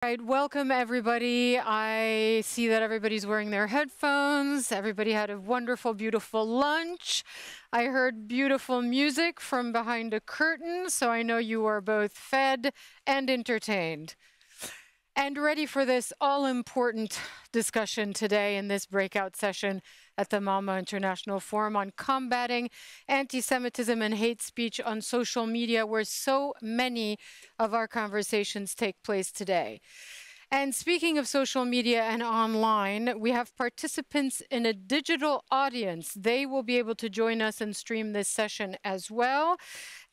Right, welcome everybody. I see that everybody's wearing their headphones. Everybody had a wonderful, beautiful lunch. I heard beautiful music from behind a curtain, so I know you are both fed and entertained. And ready for this all-important discussion today in this breakout session at the Malmö International Forum on combating anti-Semitism and hate speech on social media, where so many of our conversations take place today. And speaking of social media and online, we have participants in a digital audience. They will be able to join us and stream this session as well.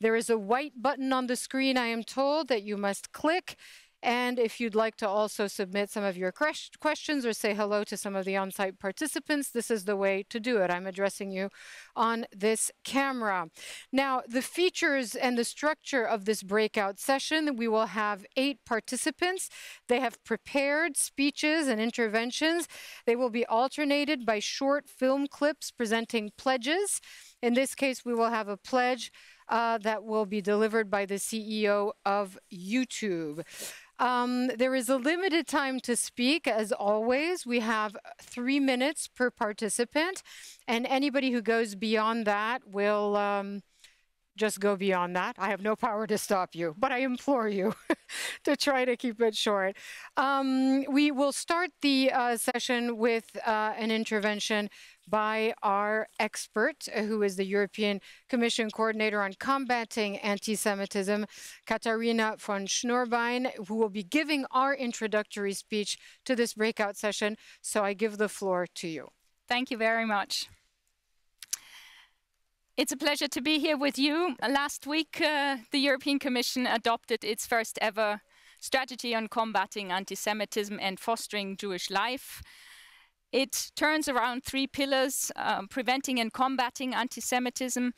There is a white button on the screen, I am told, that you must click. And if you'd like to also submit some of your questions or say hello to some of the on-site participants, this is the way to do it. I'm addressing you on this camera. Now, the features and the structure of this breakout session, we will have 8 participants. They have prepared speeches and interventions. They will be alternated by short film clips presenting pledges. In this case, we will have a pledge that will be delivered by the CEO of YouTube. There is a limited time to speak, as always. We have 3 minutes per participant, and anybody who goes beyond that will just go beyond that. I have no power to stop you, but I implore you to try to keep it short. We will start the session with an intervention by our expert, who is the European Commission Coordinator on Combating Anti-Semitism, Katharina von Schnurbein, who will be giving our introductory speech to this breakout session. So I give the floor to you. Thank you very much. It's a pleasure to be here with you. Last week, the European Commission adopted its first ever strategy on combating anti-Semitism and fostering Jewish life. It turns around 3 pillars: preventing and combating anti-Semitism,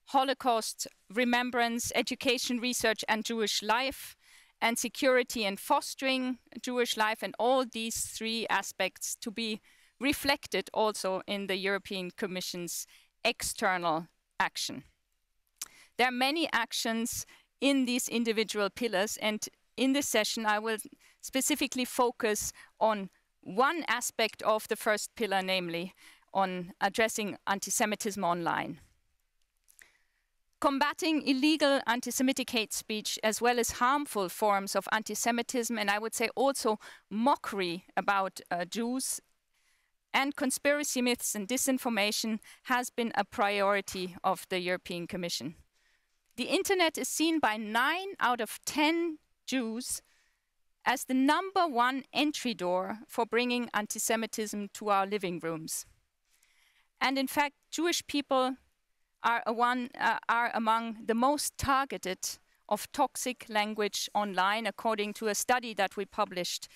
Holocaust remembrance, education, research, and Jewish life, and security and fostering Jewish life, and all these 3 aspects to be reflected also in the European Commission's external action. There are many actions in these individual pillars, and in this session I will specifically focus on one aspect of the first pillar, namely on addressing anti-Semitism online. Combating illegal anti-Semitic hate speech, as well as harmful forms of anti-Semitism, and I would say also mockery about Jews, and conspiracy myths and disinformation, has been a priority of the European Commission. The internet is seen by 9 out of 10 Jews as the #1 entry door for bringing anti-Semitism to our living rooms. And in fact, Jewish people are among the most targeted of toxic language online, according to a study that we published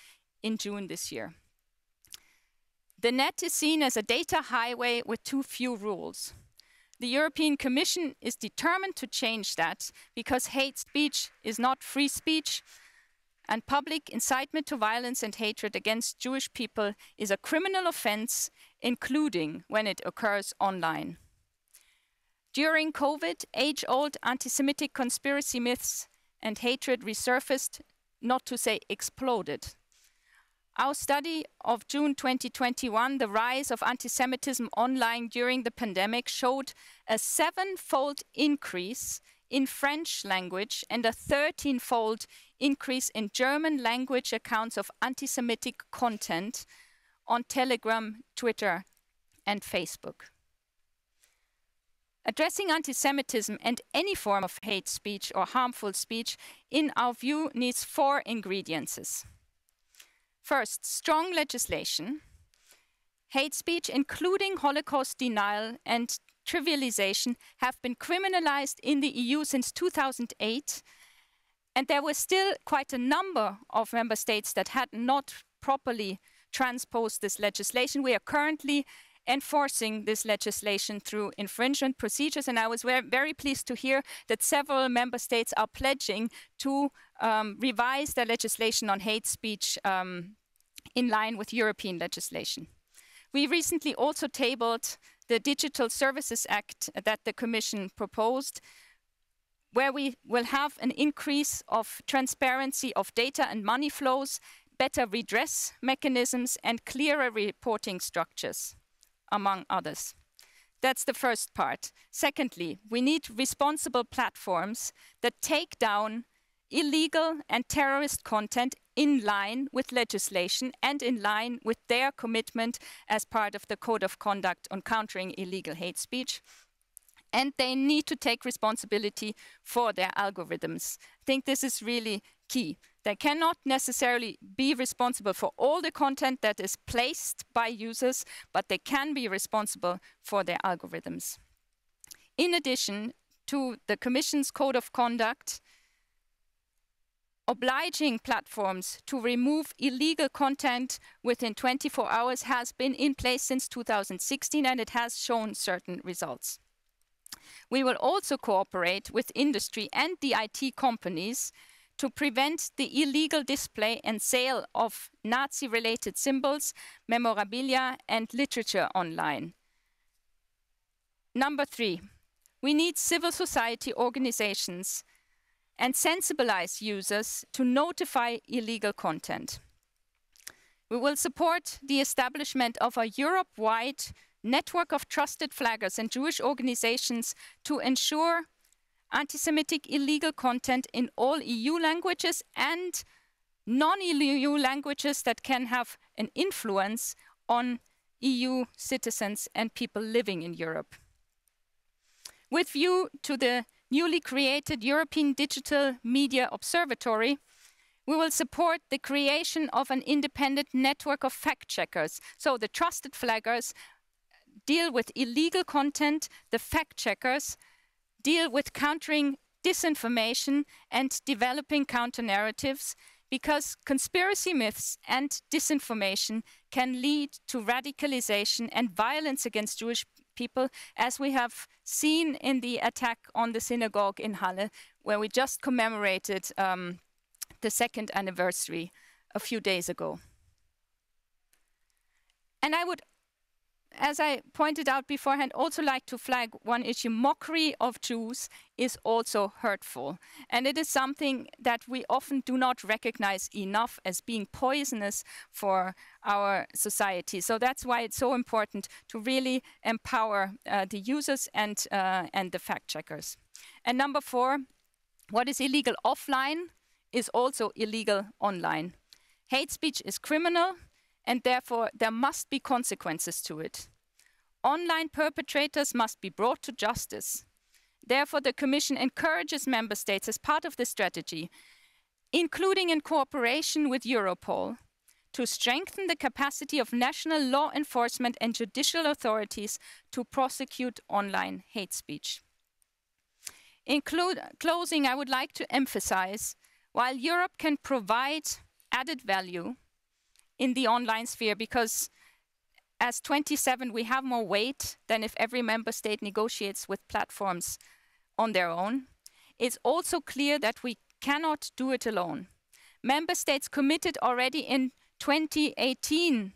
in June this year. The net is seen as a data highway with too few rules. The European Commission is determined to change that, because hate speech is not free speech, and public incitement to violence and hatred against Jewish people is a criminal offense, including when it occurs online. During COVID, age-old anti-Semitic conspiracy myths and hatred resurfaced, not to say exploded. Our study of June 2021, the rise of anti-Semitism online during the pandemic, showed a 7-fold increase in French language and a 13-fold increase in German language accounts of anti-Semitic content on Telegram, Twitter, and Facebook. Addressing anti-Semitism and any form of hate speech or harmful speech, in our view, needs 4 ingredients. First, strong legislation. Hate speech, including Holocaust denial and trivialization, have been criminalized in the EU since 2008, and there were still quite a number of member states that had not properly transposed this legislation. We are currently enforcing this legislation through infringement procedures, and I was very pleased to hear that several member states are pledging to revise their legislation on hate speech in line with European legislation. We recently also tabled the Digital Services Act that the Commission proposed, where we will have an increase of transparency of data and money flows, better redress mechanisms, and clearer reporting structures, among others. That's the first part. Secondly, we need responsible platforms that take down illegal and terrorist content in line with legislation and in line with their commitment as part of the Code of Conduct on countering illegal hate speech. And they need to take responsibility for their algorithms. I think this is really key. They cannot necessarily be responsible for all the content that is placed by users, but they can be responsible for their algorithms. In addition to the Commission's Code of Conduct, obliging platforms to remove illegal content within 24 hours has been in place since 2016, and it has shown certain results. We will also cooperate with industry and the IT companies to prevent the illegal display and sale of Nazi-related symbols, memorabilia, and literature online. Number 3, we need civil society organizations and sensibilize users to notify illegal content. We will support the establishment of a Europe-wide network of trusted flaggers and Jewish organizations to ensure anti-Semitic illegal content in all EU languages and non-EU languages that can have an influence on EU citizens and people living in Europe. With view to the newly created European Digital Media Observatory, we will support the creation of an independent network of fact-checkers. So the trusted flaggers deal with illegal content, the fact-checkers deal with countering disinformation and developing counter-narratives, because conspiracy myths and disinformation can lead to radicalization and violence against Jewish people, as we have seen in the attack on the synagogue in Halle, where we just commemorated the 2nd anniversary a few days ago. And I would, as I pointed out beforehand, also like to flag one issue. Mockery of Jews is also hurtful. And it is something that we often do not recognize enough as being poisonous for our society. So that's why it's so important to really empower the users and the fact checkers. And number 4, what is illegal offline is also illegal online. Hate speech is criminal, and therefore there must be consequences to it. Online perpetrators must be brought to justice. Therefore, the Commission encourages member states as part of the strategy, including in cooperation with Europol, to strengthen the capacity of national law enforcement and judicial authorities to prosecute online hate speech. In closing, I would like to emphasize, while Europe can provide added value in the online sphere, because as 27 we have more weight than if every member state negotiates with platforms on their own, it's also clear that we cannot do it alone. Member states committed already in 2018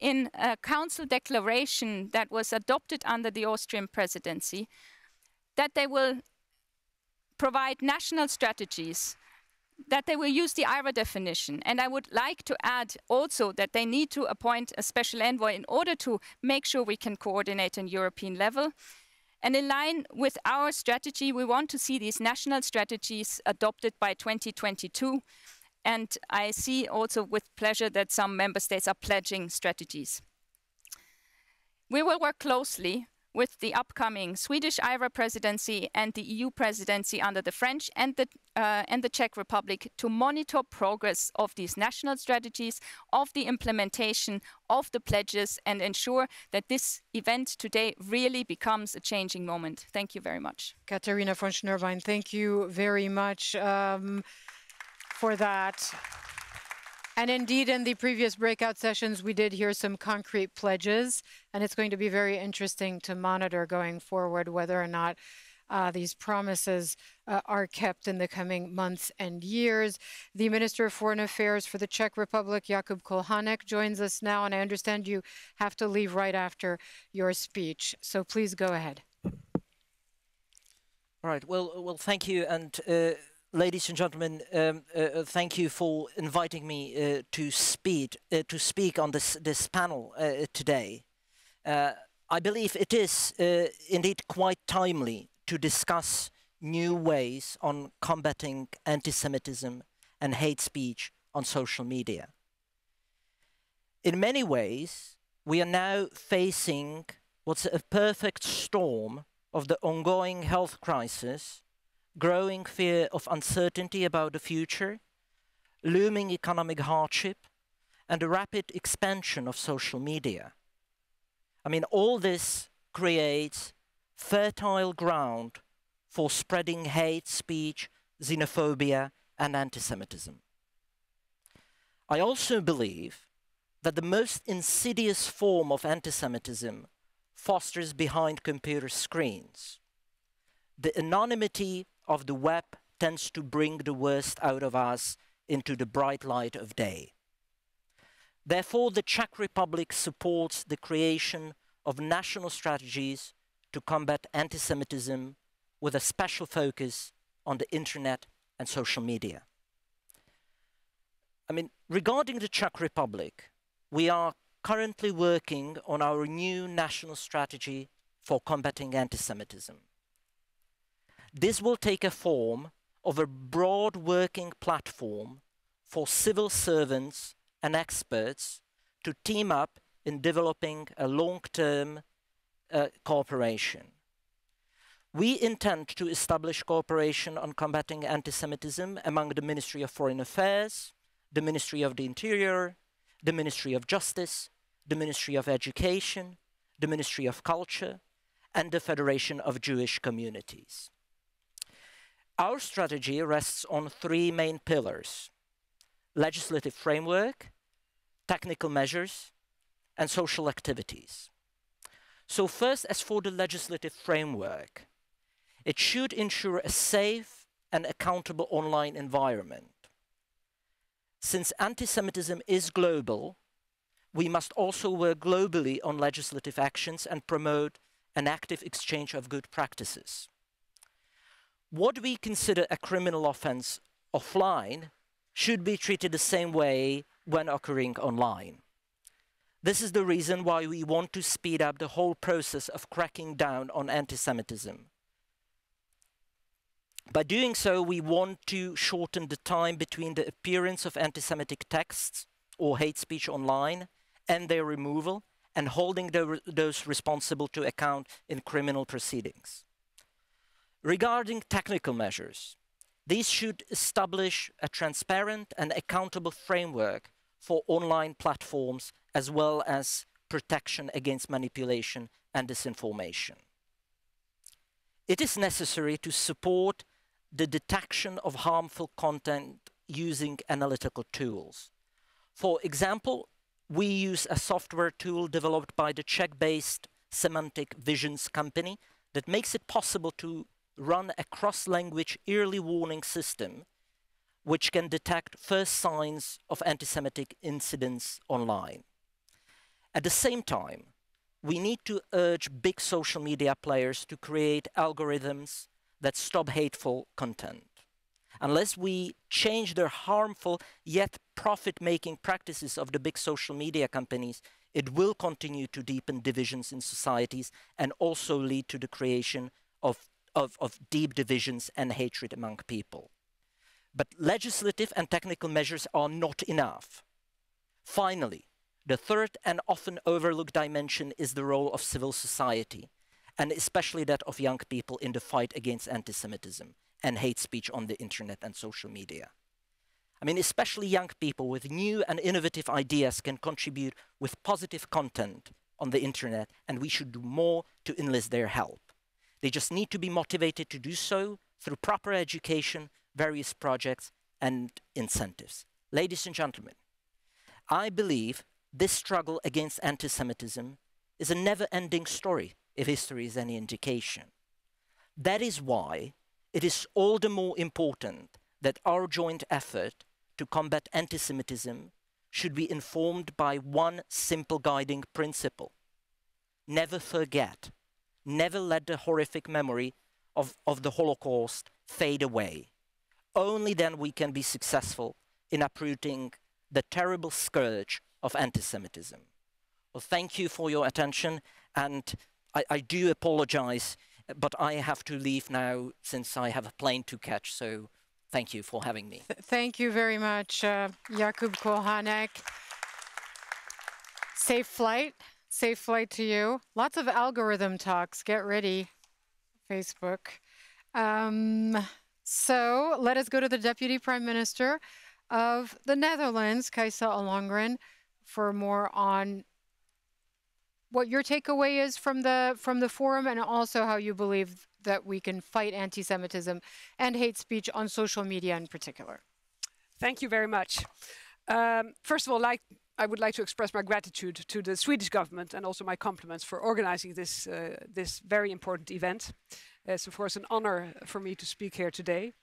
in a council declaration that was adopted under the Austrian presidency that they will provide national strategies, that they will use the IRA definition. And I would like to add also that they need to appoint a special envoy in order to make sure we can coordinate on European level. And in line with our strategy, we want to see these national strategies adopted by 2022. And I see also with pleasure that some member states are pledging strategies. We will work closely with the upcoming Swedish IRA presidency and the EU presidency under the French and the Czech Republic to monitor progress of these national strategies, of the implementation of the pledges, and ensure that this event today really becomes a changing moment. Thank you very much. Katharina von Schnurbein, thank you very much for that. And indeed, in the previous breakout sessions, we did hear some concrete pledges, and it's going to be very interesting to monitor going forward whether or not these promises are kept in the coming months and years. The Minister of Foreign Affairs for the Czech Republic, Jakub Kulhanek, joins us now, and I understand you have to leave right after your speech. So please go ahead. All right. Well, thank you. And ladies and gentlemen, thank you for inviting me to speak on this panel today. I believe it is indeed quite timely to discuss new ways on combating anti-Semitism and hate speech on social media. In many ways, we are now facing what's a perfect storm of the ongoing health crisis, growing fear of uncertainty about the future, looming economic hardship, and the rapid expansion of social media. I mean, all this creates fertile ground for spreading hate speech, xenophobia, and anti-Semitism. I also believe that the most insidious form of anti-Semitism fosters behind computer screens. The anonymity of the web tends to bring the worst out of us into the bright light of day. Therefore, the Czech Republic supports the creation of national strategies to combat anti-Semitism with a special focus on the internet and social media. I mean, regarding the Czech Republic, we are currently working on our new national strategy for combating anti-Semitism. This will take a form of a broad working platform for civil servants and experts to team up in developing a long-term cooperation. We intend to establish cooperation on combating anti-Semitism among the Ministry of Foreign Affairs, the Ministry of the Interior, the Ministry of Justice, the Ministry of Education, the Ministry of Culture, and the Federation of Jewish Communities. Our strategy rests on three main pillars: legislative framework, technical measures, and social activities. So first, as for the legislative framework, it should ensure a safe and accountable online environment. Since anti-Semitism is global, we must also work globally on legislative actions and promote an active exchange of good practices. What we consider a criminal offense offline should be treated the same way when occurring online. This is the reason why we want to speed up the whole process of cracking down on anti-Semitism. By doing so, we want to shorten the time between the appearance of anti-Semitic texts or hate speech online and their removal, and holding those responsible to account in criminal proceedings. Regarding technical measures, these should establish a transparent and accountable framework for online platforms, as well as protection against manipulation and disinformation. It is necessary to support the detection of harmful content using analytical tools. For example, we use a software tool developed by the Czech-based Semantic Visions company that makes it possible to run a cross-language early warning system which can detect first signs of anti-Semitic incidents online. At the same time, we need to urge big social media players to create algorithms that stop hateful content. Unless we change the harmful yet profit-making practices of the big social media companies, it will continue to deepen divisions in societies and also lead to the creation of deep divisions and hatred among people. But legislative and technical measures are not enough. Finally, the third and often overlooked dimension is the role of civil society, and especially that of young people in the fight against anti-Semitism and hate speech on the internet and social media. I mean, especially young people with new and innovative ideas can contribute with positive content on the internet, and we should do more to enlist their help. They just need to be motivated to do so through proper education, various projects, and incentives. Ladies and gentlemen, I believe this struggle against anti-Semitism is a never-ending story, if history is any indication. That is why it is all the more important that our joint effort to combat anti-Semitism should be informed by one simple guiding principle: never forget, never let the horrific memory of the Holocaust fade away. Only then we can be successful in uprooting the terrible scourge of anti-Semitism. Well, thank you for your attention, and I do apologize, but I have to leave now since I have a plane to catch, so thank you for having me. Thank you very much, Jakub Kohanek. Safe flight to you. Lots of algorithm talks, get ready, Facebook. So let us go to the Deputy Prime Minister of the Netherlands, Kajsa Ollongren, for more on what your takeaway is from the forum, and also how you believe that we can fight anti-Semitism and hate speech on social media in particular. Thank you very much. First of all, I would like to express my gratitude to the Swedish government and also my compliments for organizing this very important event. It's of course an honor for me to speak here today.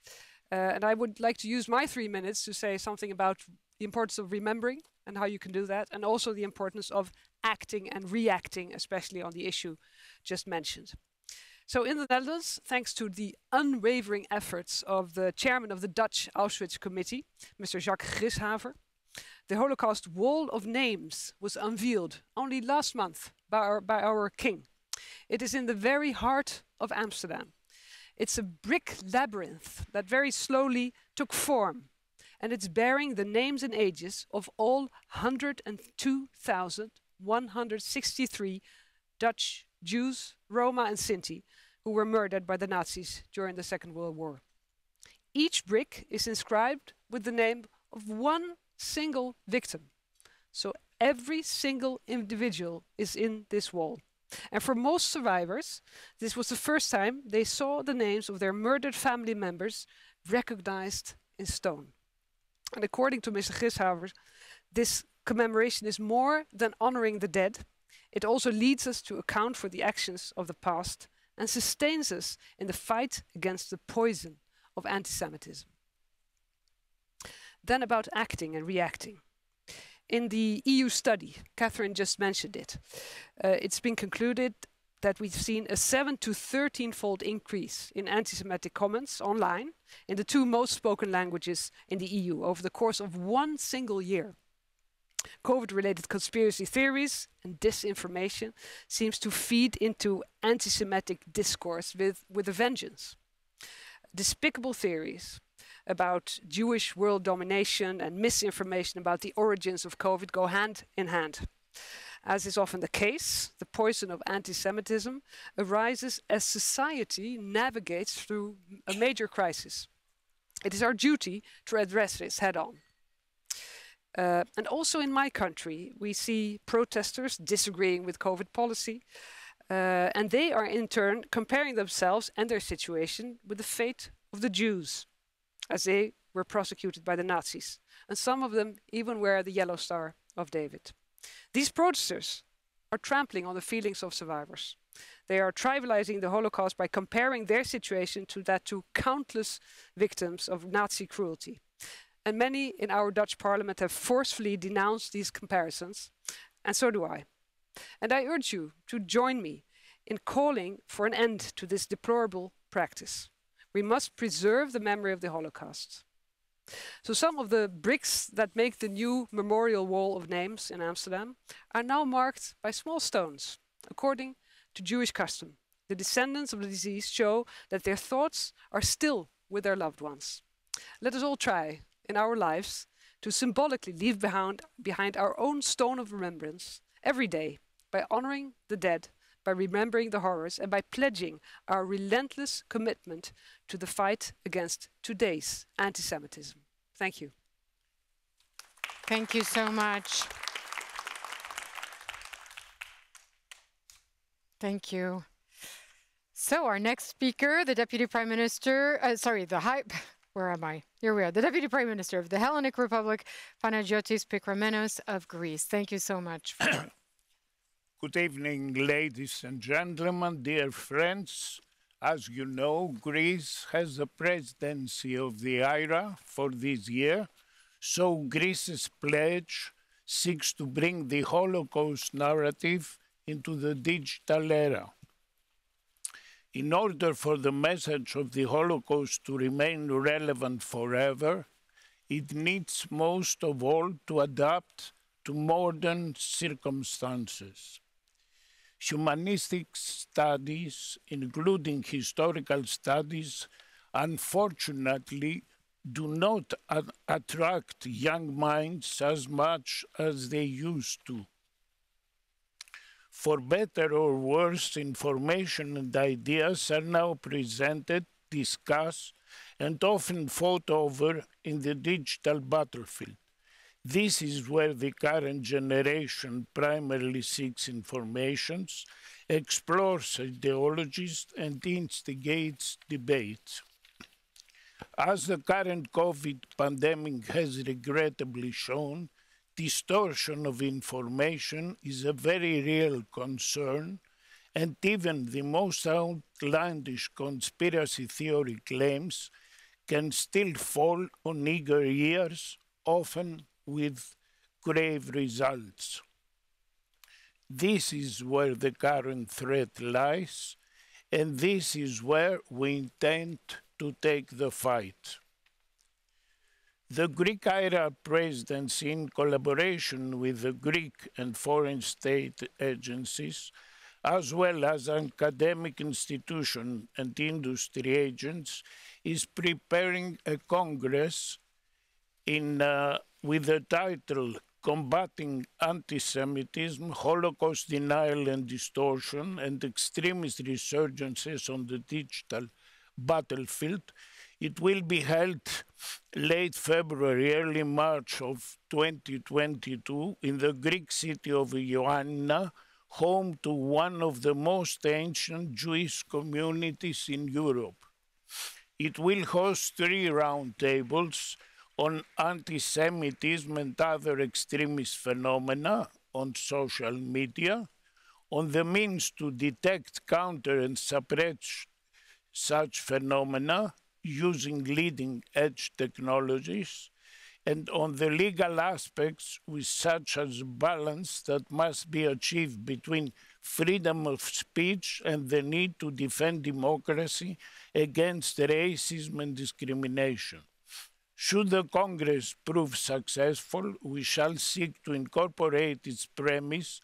And I would like to use my 3 minutes to say something about the importance of remembering and how you can do that, and also the importance of acting and reacting, especially on the issue just mentioned. So in the Netherlands, thanks to the unwavering efforts of the chairman of the Dutch Auschwitz Committee, Mr. Jacques Grishaver, the Holocaust Wall of Names was unveiled only last month by our king. It is in the very heart of Amsterdam. It's a brick labyrinth that very slowly took form, and it's bearing the names and ages of all 102,163 Dutch Jews, Roma and Sinti who were murdered by the Nazis during the Second World War. Each brick is inscribed with the name of one single victim. So every single individual is in this wall. And for most survivors, this was the first time they saw the names of their murdered family members recognized in stone. And according to Mr. Grishaver, this commemoration is more than honoring the dead. It also leads us to account for the actions of the past and sustains us in the fight against the poison of anti-Semitism. Then about acting and reacting. In the EU study, Catherine just mentioned it, it's been concluded that we've seen a 7 to 13-fold increase in anti-Semitic comments online in the 2 most spoken languages in the EU over the course of 1 single year. COVID-related conspiracy theories and disinformation seems to feed into anti-Semitic discourse with a vengeance. Despicable theories about Jewish world domination and misinformation about the origins of COVID go hand in hand. As is often the case, the poison of anti-Semitism arises as society navigates through a major crisis. It is our duty to address this head on. And also in my country, we see protesters disagreeing with COVID policy, and they are in turn comparing themselves and their situation with the fate of the Jews, as they were prosecuted by the Nazis. And some of them even wear the yellow Star of David. These protesters are trampling on the feelings of survivors. They are trivializing the Holocaust by comparing their situation to that to countless victims of Nazi cruelty. And many in our Dutch parliament have forcefully denounced these comparisons, and so do I. And I urge you to join me in calling for an end to this deplorable practice. We must preserve the memory of the Holocaust. So some of the bricks that make the new memorial wall of names in Amsterdam are now marked by small stones, according to Jewish custom. The descendants of the deceased show that their thoughts are still with their loved ones. Let us all try, in our lives, to symbolically leave behind our own stone of remembrance every day by honoring the dead, by remembering the horrors, and by pledging our relentless commitment to the fight against today's anti-Semitism. Thank you. Thank you so much. Thank you. So our next speaker, the Deputy Prime Minister, where am I? Here we are, the Deputy Prime Minister of the Hellenic Republic, Panagiotis Pikramenos of Greece. Thank you so much. Good evening, ladies and gentlemen, dear friends. As you know, Greece has the presidency of the IRA for this year, so Greece's pledge seeks to bring the Holocaust narrative into the digital era. In order for the message of the Holocaust to remain relevant forever, it needs most of all to adapt to modern circumstances. Humanistic studies, including historical studies, unfortunately do not attract young minds as much as they used to. For better or worse, information and ideas are now presented, discussed, and often fought over in the digital battlefield. This is where the current generation primarily seeks information, explores ideologies, and instigates debates. As the current COVID pandemic has regrettably shown, distortion of information is a very real concern, and even the most outlandish conspiracy theory claims can still fall on eager ears, often with grave results. This is where the current threat lies, and this is where we intend to take the fight. The Greek IRA presidency, in collaboration with the Greek and foreign state agencies, as well as academic institutions and industry agents, is preparing a congress with the title Combating Antisemitism, Holocaust Denial and Distortion, and Extremist Resurgences on the Digital Battlefield. It will be held late February, early March of 2022 in the Greek city of Ioannina, home to one of the most ancient Jewish communities in Europe. It will host 3 roundtables on anti-Semitism and other extremist phenomena on social media, on the means to detect, counter, and suppress such phenomena using leading-edge technologies, and on the legal aspects with such as balance that must be achieved between freedom of speech and the need to defend democracy against racism and discrimination. Should the Congress prove successful, we shall seek to incorporate its premise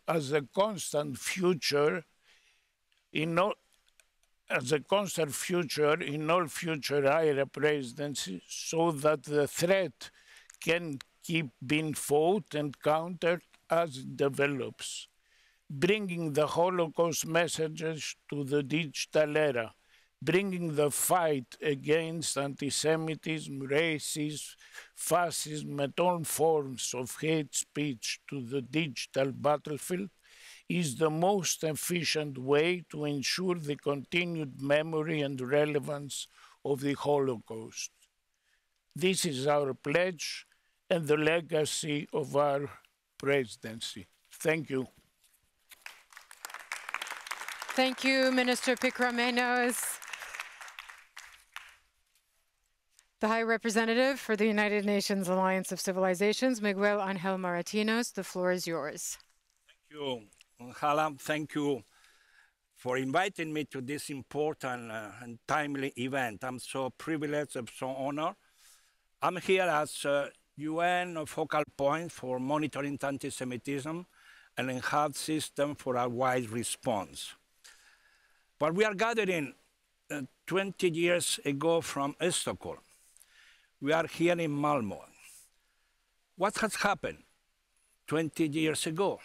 as a constant feature in all future IRA presidencies, so that the threat can keep being fought and countered as it develops. Bringing the Holocaust messages to the digital era, bringing the fight against anti-Semitism, racism, fascism, and all forms of hate speech to the digital battlefield is the most efficient way to ensure the continued memory and relevance of the Holocaust. This is our pledge and the legacy of our presidency. Thank you. Thank you, Minister Pikramenos. The High Representative for the United Nations Alliance of Civilizations, Miguel Angel Moratinos, the floor is yours. Thank you, Hala. Thank you for inviting me to this important and timely event. I'm so privileged and so honored. I'm here as UN focal point for monitoring anti-Semitism and enhanced system for a wise response. But we are gathering 20 years ago from Stockholm. We are here in Malmö. What has happened 20 years ago?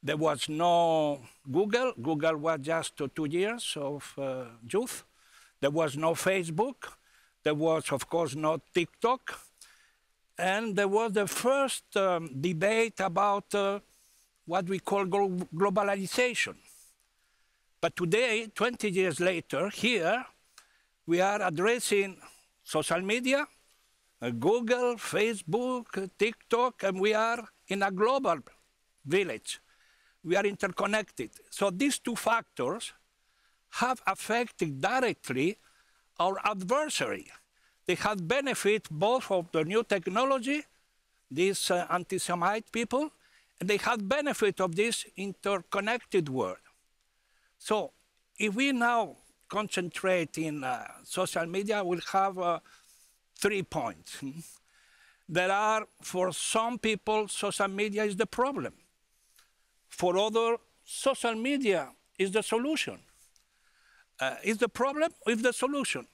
There was no Google. Google was just 2 years of youth. There was no Facebook. There was, of course, no TikTok. And there was the first debate about what we call globalization. But today, 20 years later, here, we are addressing social media, Google, Facebook, TikTok, and we are in a global village. We are interconnected. So these 2 factors have affected directly our adversary. They have benefit both of the new technology, these anti-Semite people, and they have benefit of this interconnected world. So if we now concentrate in social media, we'll have 3 points. There are, for some people, social media is the problem. For others, social media is the solution. Is the problem or is the solution?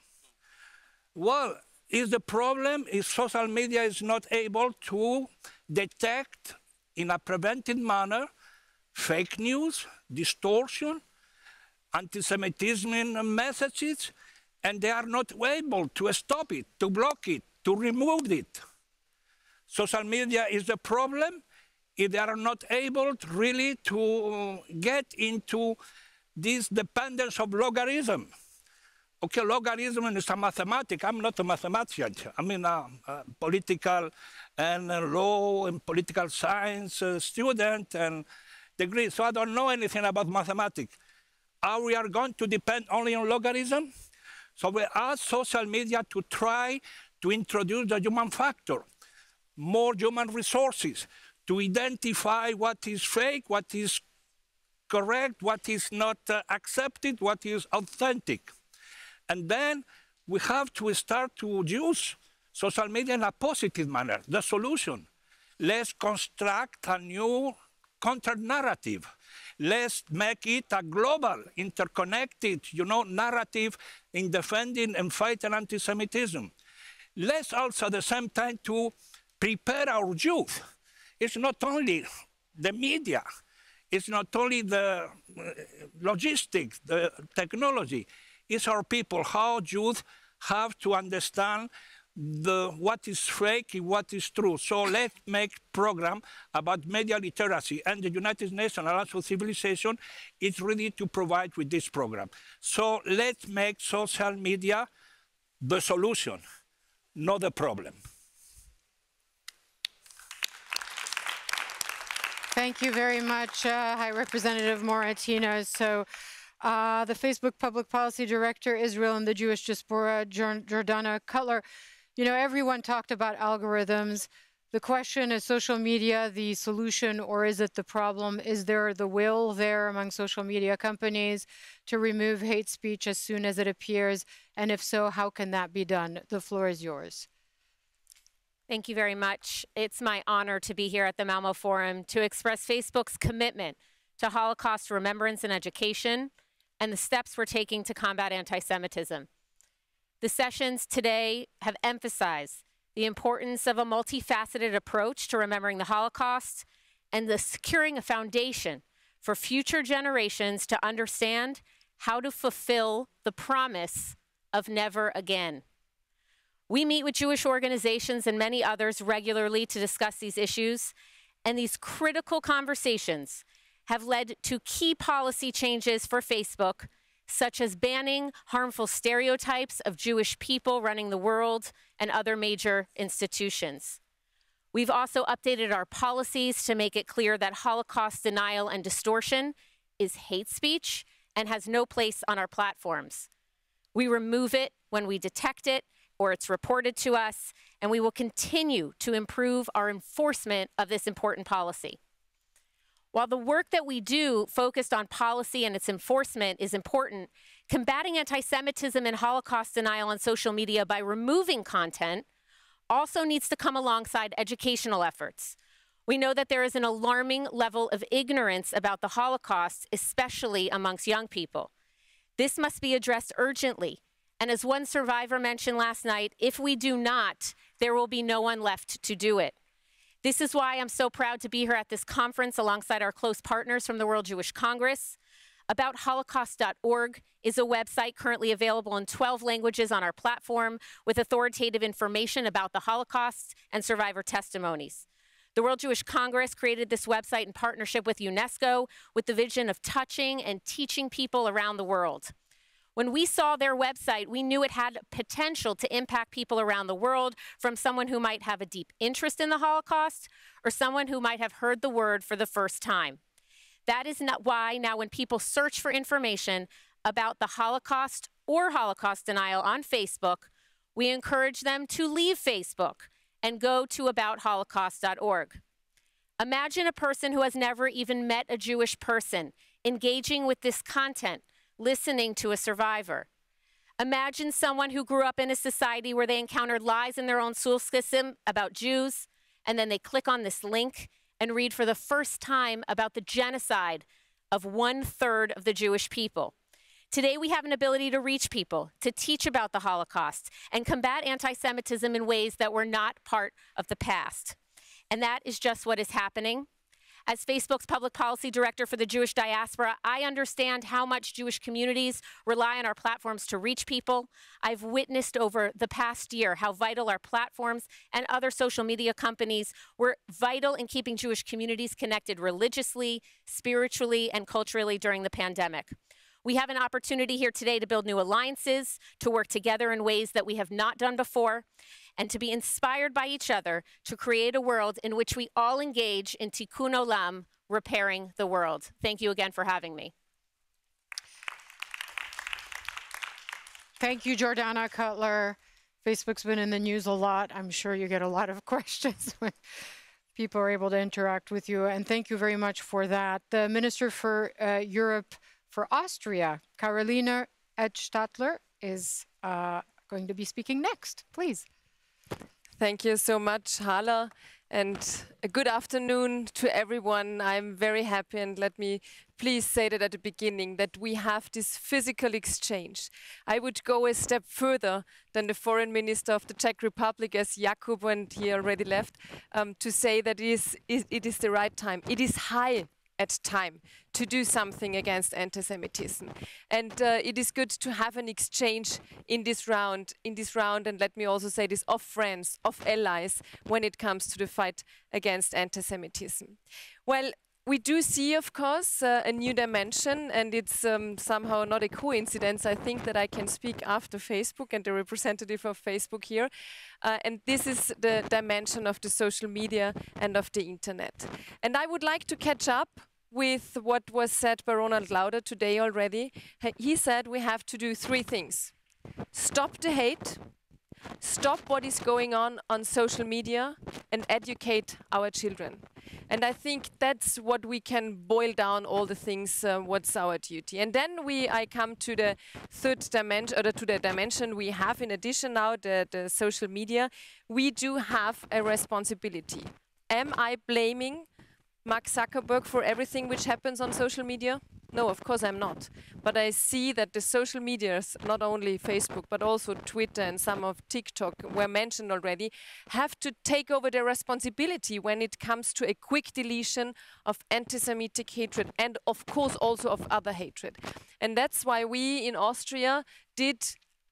Well, is the problem is social media is not able to detect in a preventive manner fake news, distortion, anti-Semitism messages, and they are not able to stop it, to block it, to remove it. Social media is the problem if they are not able to really to get into this dependence of logarithm. Okay, logarithm is a mathematics. I'm not a mathematician. I'm a political and law and political science student and degree, so I don't know anything about mathematics. Are we going to depend only on logarithm? So we ask social media to try to introduce the human factor, more human resources, to identify what is fake, what is correct, what is not accepted, what is authentic. And then we have to start to use social media in a positive manner, the solution. Let's construct a new counter-narrative. Let's make it a global, interconnected, narrative in defending and fighting anti-Semitism. Let's also at the same time to prepare our youth. It's not only the media, it's not only the logistics, the technology, it's our people, how youth have to understand what is fake and what is true. So let's make program about media literacy, and the United Nations Alliance for Civilization is ready to provide with this program. So let's make social media the solution, not the problem. Thank you very much, High Representative Moratinos. So the Facebook Public Policy Director, Israel and the Jewish Diaspora, Jordana Cutler. Everyone talked about algorithms. The question, is social media the solution or is it the problem? Is there the will there among social media companies to remove hate speech as soon as it appears? And if so, how can that be done? The floor is yours. Thank you very much. It's my honor to be here at the Malmo Forum to express Facebook's commitment to Holocaust remembrance and education and the steps we're taking to combat anti-Semitism. The sessions today have emphasized the importance of a multifaceted approach to remembering the Holocaust and the securing a foundation for future generations to understand how to fulfill the promise of never again. We meet with Jewish organizations and many others regularly to discuss these issues, and these critical conversations have led to key policy changes for Facebook, such as banning harmful stereotypes of Jewish people running the world and other major institutions. We've also updated our policies to make it clear that Holocaust denial and distortion is hate speech and has no place on our platforms. We remove it when we detect it or it's reported to us, and we will continue to improve our enforcement of this important policy. While the work that we do focused on policy and its enforcement is important, combating anti-Semitism and Holocaust denial on social media by removing content also needs to come alongside educational efforts. We know that there is an alarming level of ignorance about the Holocaust, especially amongst young people. This must be addressed urgently. And as one survivor mentioned last night, if we do not, there will be no one left to do it. This is why I'm so proud to be here at this conference alongside our close partners from the World Jewish Congress. AboutHolocaust.org is a website currently available in 12 languages on our platform with authoritative information about the Holocaust and survivor testimonies. The World Jewish Congress created this website in partnership with UNESCO with the vision of touching and teaching people around the world. When we saw their website, we knew it had potential to impact people around the world, from someone who might have a deep interest in the Holocaust or someone who might have heard the word for the first time. That is not why now when people search for information about the Holocaust or Holocaust denial on Facebook, we encourage them to leave Facebook and go to AboutHolocaust.org. Imagine a person who has never even met a Jewish person engaging with this content, listening to a survivor. Imagine someone who grew up in a society where they encountered lies in their own school system about Jews, and then they click on this link and read for the first time about the genocide of 1/3 of the Jewish people. Today, we have an ability to reach people, to teach about the Holocaust, and combat anti-Semitism in ways that were not part of the past. And that is just what is happening. As Facebook's public policy director for the Jewish diaspora, I understand how much Jewish communities rely on our platforms to reach people. I've witnessed over the past year how vital our platforms and other social media companies were vital in keeping Jewish communities connected religiously, spiritually, and culturally during the pandemic. We have an opportunity here today to build new alliances, to work together in ways that we have not done before, and to be inspired by each other to create a world in which we all engage in tikkun olam, repairing the world. Thank you again for having me. Thank you, Jordana Cutler. Facebook's been in the news a lot. I'm sure you get a lot of questions when people are able to interact with you. And thank you very much for that. The Minister for Europe for Austria, Carolina Edstadler, is going to be speaking next. Please. Thank you so much, Hala, and a good afternoon to everyone. I'm very happy, and let me please say that at the beginning, that we have this physical exchange. I would go a step further than the Foreign Minister of the Czech Republic, as Jakub, and he already left, to say that it is the right time. It is high at time to do something against anti-Semitism. And it is good to have an exchange in this round, and let me also say this, of friends, of allies, when it comes to the fight against anti-Semitism. Well, we do see, of course, a new dimension, and it's somehow not a coincidence, I think, that I can speak after Facebook and the representative of Facebook here. And this is the dimension of the social media and of the internet. And I would like to catch up with what was said by Ronald Lauder today already. He said we have to do 3 things. Stop the hate, stop what is going on social media, and educate our children. And I think that's what we can boil down all the things, what's our duty. And then I come to the 3rd dimension, or to the dimension we have in addition now, the social media. We do have a responsibility. Am I blaming Mark Zuckerberg for everything which happens on social media? No, of course I'm not. But I see that the social medias, not only Facebook, but also Twitter and some of TikTok were mentioned already, have to take over their responsibility when it comes to a quick deletion of anti-Semitic hatred and, of course, also of other hatred. And that's why we in Austria did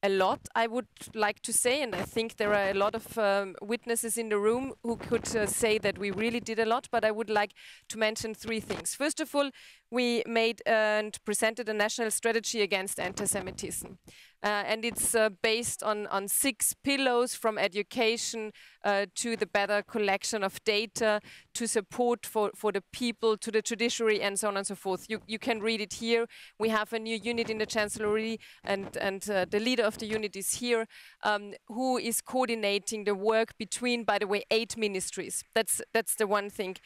a lot, I would like to say, and I think there are a lot of witnesses in the room who could say that we really did a lot, but I would like to mention 3 things. First of all, we made and presented a national strategy against anti-Semitism. And it's based on 6 pillars, from education to the better collection of data, to support for the people, to the judiciary, and so on and so forth. You can read it here. We have a new unit in the Chancellery, and the leader of the unit is here, who is coordinating the work between, by the way, 8 ministries. That's the one thing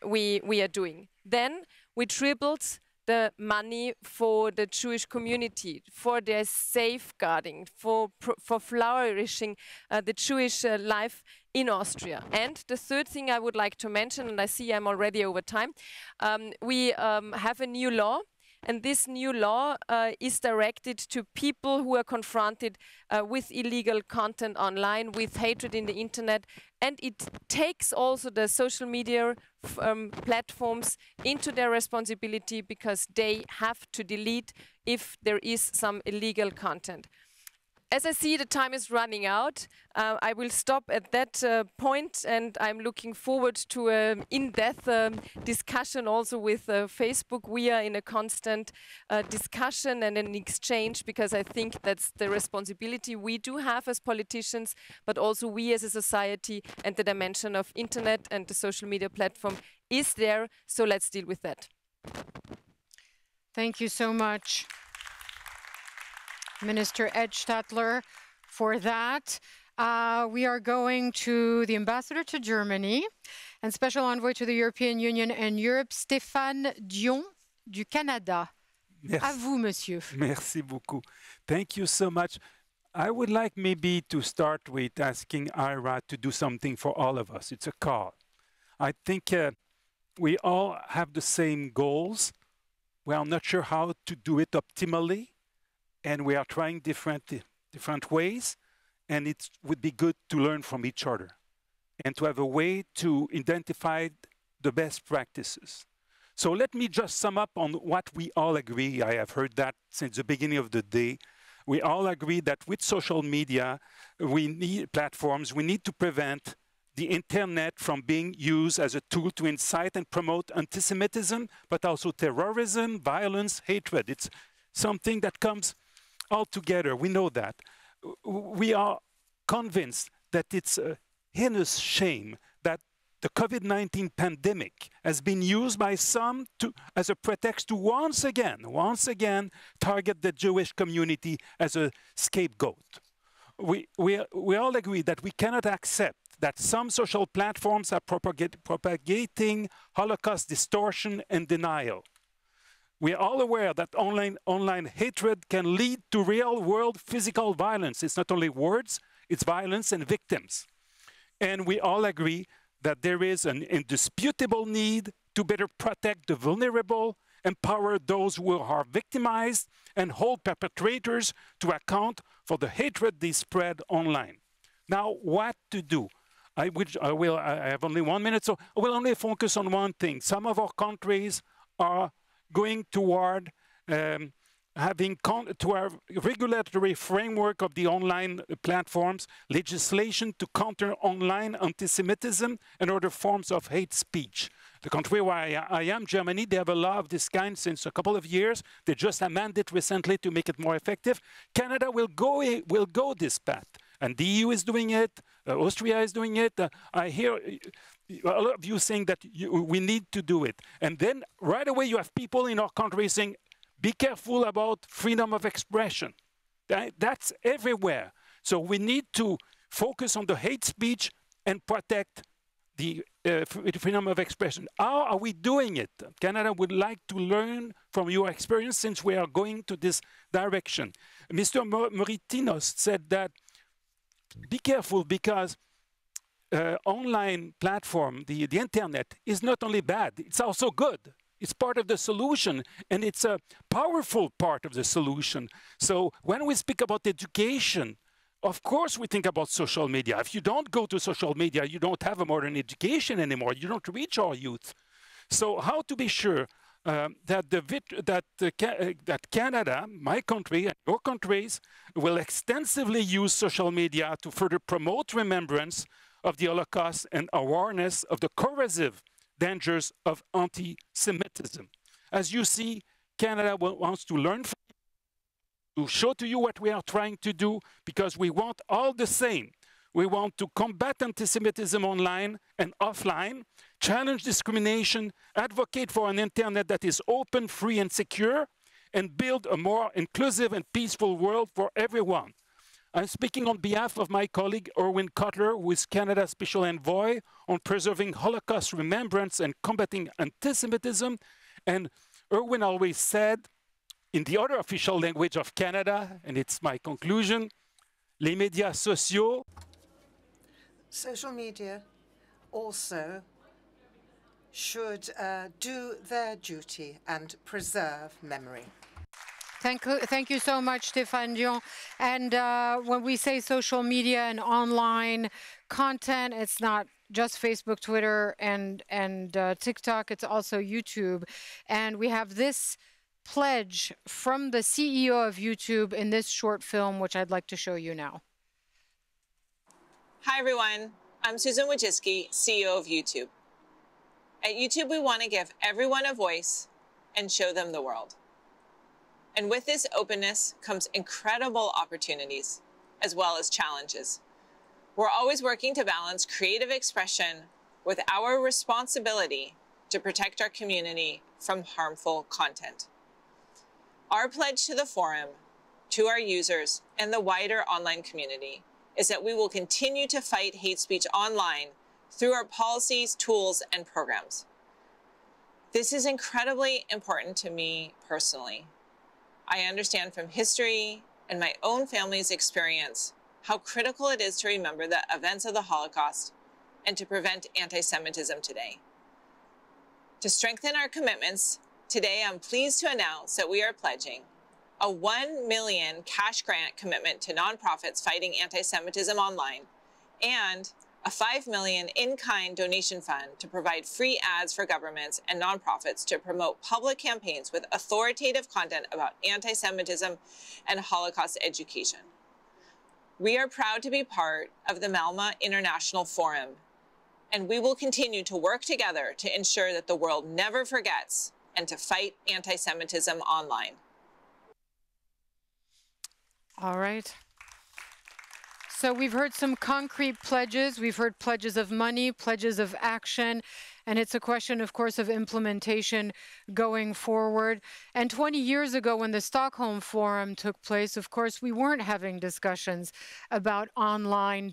we are doing. Then we tripled the money for the Jewish community, for their safeguarding, for flourishing the Jewish life in Austria. And the 3rd thing I would like to mention, and I see I'm already over time, we have a new law. And this new law is directed to people who are confronted with illegal content online, with hatred in the internet. And it takes also the social media platforms into their responsibility, because they have to delete if there is some illegal content. As I see the time is running out, I will stop at that point, and I'm looking forward to an in-depth discussion also with Facebook. We are in a constant discussion and an exchange, because I think that's the responsibility we do have as politicians, but also we as a society, and the dimension of internet and the social media platform is there, so let's deal with that. Thank you so much, Minister Edstadler, for that. We are going to the ambassador to Germany and special envoy to the European Union and Europe, Stéphane Dion du Canada. À vous, monsieur. Merci beaucoup. Thank you so much. I would like maybe to start with asking Ira to do something for all of us. It's a call. I think we all have the same goals. We are not sure how to do it optimally, and we are trying different ways, and it would be good to learn from each other and to have a way to identify the best practices. So let me just sum up on what we all agree. I have heard that since the beginning of the day. We all agree that with social media, platforms, we need to prevent the internet from being used as a tool to incite and promote anti-Semitism, but also terrorism, violence, hatred. It's something that comes all together. We know that. We are convinced that it's a heinous shame that the COVID-19 pandemic has been used by some as a pretext to once again target the Jewish community as a scapegoat. We all agree that we cannot accept that some social platforms are propagating Holocaust distortion and denial. We are all aware that online hatred can lead to real-world physical violence. It's not only words, it's violence and victims. And we all agree that there is an indisputable need to better protect the vulnerable, empower those who are victimized, and hold perpetrators to account for the hatred they spread online. Now, what to do? I have only 1 minute, so I will only focus on one thing. Some of our countries are going toward having to our regulatory framework of the online platforms, legislation to counter online anti-Semitism and other forms of hate speech. The country where I am, Germany, they have a law of this kind since a couple of years. They just amended it recently to make it more effective. Canada will go this path. And the EU is doing it, Austria is doing it. I hear a lot of you saying that we need to do it. And then right away you have people in our country saying, be careful about freedom of expression. That's everywhere. So we need to focus on the hate speech and protect the freedom of expression. How are we doing it? Canada would like to learn from your experience since we are going to this direction. Mr. Moritinos said that be careful because online platform, the internet, is not only bad, it's also good. It's part of the solution, and it's a powerful part of the solution. So when we speak about education, of course we think about social media. If you don't go to social media, you don't have a modern education anymore. You don't reach our youth. So how to be sure that Canada, my country, and your countries will extensively use social media to further promote remembrance of the Holocaust and awareness of the corrosive dangers of anti-Semitism. As you see, Canada wants to learn from you, to show to you what we are trying to do, because we want all the same. We want to combat anti-Semitism online and offline, challenge discrimination, advocate for an internet that is open, free, and secure, and build a more inclusive and peaceful world for everyone. I'm speaking on behalf of my colleague Erwin Cutler, who is Canada's Special Envoy on preserving Holocaust remembrance and combating anti-Semitism. And Erwin always said, in the other official language of Canada, and it's my conclusion, les médias sociaux. Social media also should do their duty and preserve memory. Thank you so much, Stéphane Dion. And when we say social media and online content, it's not just Facebook, Twitter, and TikTok. It's also YouTube. And we have this pledge from the CEO of YouTube in this short film, which I'd like to show you now. Hi, everyone. I'm Susan Wojcicki, CEO of YouTube. At YouTube, we want to give everyone a voice and show them the world. And with this openness comes incredible opportunities, as well as challenges. We're always working to balance creative expression with our responsibility to protect our community from harmful content. Our pledge to the forum, to our users, and the wider online community is that we will continue to fight hate speech online through our policies, tools, and programs. This is incredibly important to me personally, I understand from history and my own family's experience how critical it is to remember the events of the Holocaust and to prevent anti-Semitism today. To strengthen our commitments, today I'm pleased to announce that we are pledging a $1 million cash grant commitment to nonprofits fighting anti-Semitism online and a $5 million in-kind donation fund to provide free ads for governments and nonprofits to promote public campaigns with authoritative content about anti-Semitism and Holocaust education. We are proud to be part of the Malmö International Forum, and we will continue to work together to ensure that the world never forgets and to fight anti-Semitism online. All right. So we've heard some concrete pledges. We've heard pledges of money, pledges of action. And it's a question, of course, of implementation going forward. And 20 years ago, when the Stockholm Forum took place, of course, we weren't having discussions about online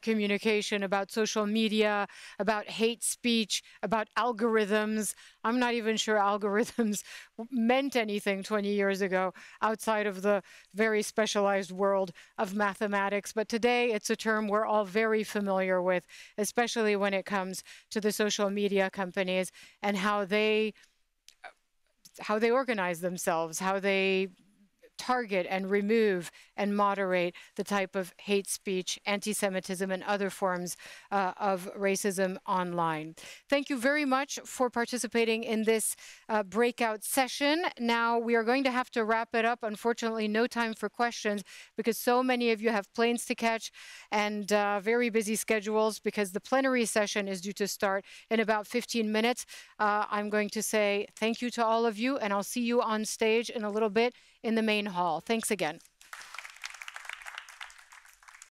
communication, about social media, about hate speech, about algorithms. I'm not even sure algorithms meant anything 20 years ago outside of the very specialized world of mathematics. But today, it's a term we're all very familiar with, especially when it comes to the social media companies and how they organize themselves, how they target and remove and moderate the type of hate speech, anti-Semitism, and other forms of racism online. Thank you very much for participating in this breakout session. Now we are going to have to wrap it up. Unfortunately, no time for questions because so many of you have planes to catch and very busy schedules because the plenary session is due to start in about 15 minutes. I'm going to say thank you to all of you, and I'll see you on stage in a little bit in the main hall. Thanks again.